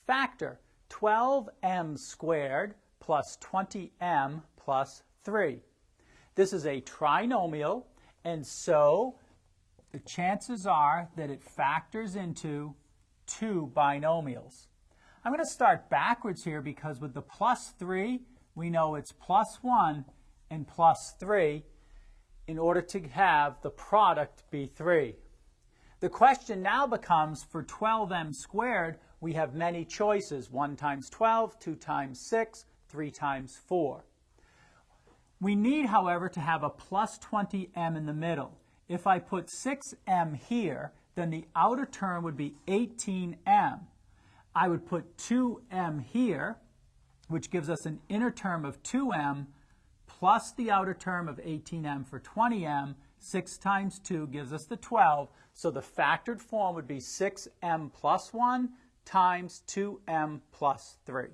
Factor 12m squared plus 20m plus 3. This is a trinomial, and so the chances are that it factors into two binomials. I'm going to start backwards here because with the plus 3, we know it's plus 1 and plus 3 in order to have the product be 3. The question now becomes, for 12m squared, we have many choices. 1 times 12, 2 times 6, 3 times 4. We need, however, to have a plus 20m in the middle. If I put 6m here, then the outer term would be 18m. I would put 2m here, which gives us an inner term of 2m, plus the outer term of 18m for 20m. 6 times 2 gives us the 12. So the factored form would be 6m plus 1 times 2m plus 3.